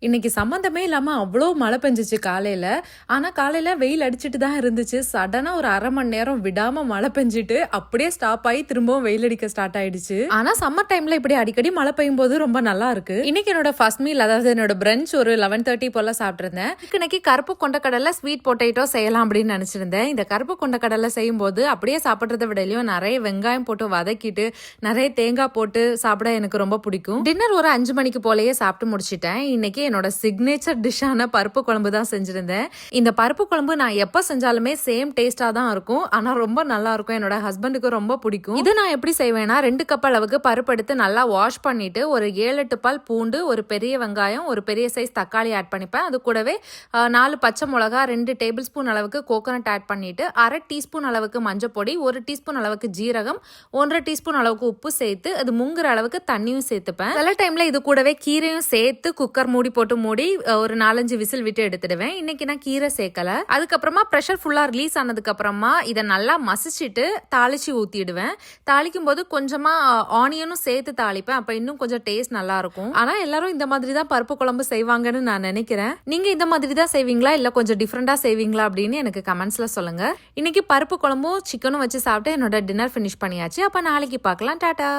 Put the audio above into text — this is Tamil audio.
இன்னைக்கு சம்மந்தமே இல்லாம அவ்வளோ மழை பெஞ்சிச்சு காலையில. ஆனா காலையில வெயில் அடிச்சிட்டு தான் இருந்துச்சு. சடனா ஒரு 1/2 மணி நேரம் விடாம மழை பெஞ்சிட்டு அப்படியே ஸ்டாப் ஆகி திரும்பவும் வெயில் அடிக்க ஸ்டார்ட் ஆயிடுச்சு. ஆனா சம்மர் டைம்ல இப்படி அடிக்கடி மழை பெய்யும் போது ரொம்ப நல்லா இருக்கு. இன்னைக்கு என்னோட ஃபர்ஸ்ட் மீல், அதாவது என்னோட பிரஞ்ச் ஒரு 11:30 போல சாப்பிட்டிருந்தேன். இன்னைக்கு கருப்பு கொண்டக்கடலை ஸ்வீட் பொட்டேட்டோ செய்யலாம் அப்படின்னு நினைச்சிருந்தேன். இந்த கருப்பு கொண்டக்கடலை செய்யும் போது அப்படியே சாப்பிட்றத விடலையும் நிறைய வெங்காயம் போட்டு வதக்கிட்டு நிறைய தேங்காய் போட்டு சாப்பிட எனக்கு ரொம்ப பிடிக்கும். டின்னர் ஒரு 5 மணிக்கு போலயே சாப்பிட்டு முடிச்சிட்டேன். இன்னைக்கு என்னோட சிக்னேச்சர் டிஷ்ஷான பருப்பு குழம்பு தான் செஞ்சிருந்தேன். இந்த பருப்பு குழம்பு நான் எப்ப செஞ்சாலுமே சேம் டேஸ்டா தான் இருக்கும். ஆனா ரொம்ப நல்லா இருக்கும். என்னோட ஹஸ்பண்டுக்கு ரொம்ப பிடிக்கும். இது நான் எப்படி செய்வேன்னா, 2 கப் அளவுக்கு பருப்பு எடுத்து நல்லா வாஷ் பண்ணிட்டு ஒரு 7-8 பால் பூண்டு, ஒரு பெரிய வெங்காயம், ஒரு பெரிய சைஸ் தக்காளி ஆட் பண்ணிப்பேன். அது கூடவே 4 பச்சை மிளகா, 2 டேபிள் ஸ்பூன் அளவுக்கு கோகோனட் ஆட் பண்ணிட்டு 1/2 டீஸ்பூன் அளவுக்கு மஞ்சள் பொடி, 1 டீஸ்பூன் அளவுக்கு ஜீரகம், 1/2 டீஸ்பூன் அளவுக்கு உப்பு சேர்த்து அது முங்குற அளவுக்கு தண்ணியும் சேர்த்துப்பேன். சில டைம்ல இது கூடவே கீரையும் சேர்த்து குக்கர் மூடி போட்டு மூடி ஒரு 4-5 விசில் விட்டு எடுத்துடுவேன். இன்னைக்கு நான் கீரை சேர்க்கல. அதுக்கப்புறமா ப்ரெஷர் ஃபுல்லா ரிலீஸ் ஆனதுக்கு அப்புறமா இதை நல்லா மசிச்சுட்டு தாளிச்சு ஊத்திடுவேன். தாளிக்கும் போது கொஞ்சமா ஆனியனும் சேர்த்து தாளிப்பேன். அப்ப இன்னும் கொஞ்சம் டேஸ்ட் நல்லா இருக்கும். ஆனா எல்லாரும் இந்த மாதிரி தான் பருப்பு குழம்பு செய்வாங்கன்னு நான் நினைக்கிறேன். நீங்க இந்த மாதிரி தான் செய்வீங்களா இல்ல கொஞ்சம் டிஃப்ரெண்டா செய்வீங்களா அப்படின்னு எனக்கு கமெண்ட்ஸ்ல சொல்லுங்க. இன்னைக்கு பருப்பு குழம்பும் சிக்கனும் வச்சு சாப்பிட்டு என்னோட டின்னர் ஃபினிஷ் பண்ணியாச்சு. அப்ப நாளைக்கு பார்க்கலாம். டாடா.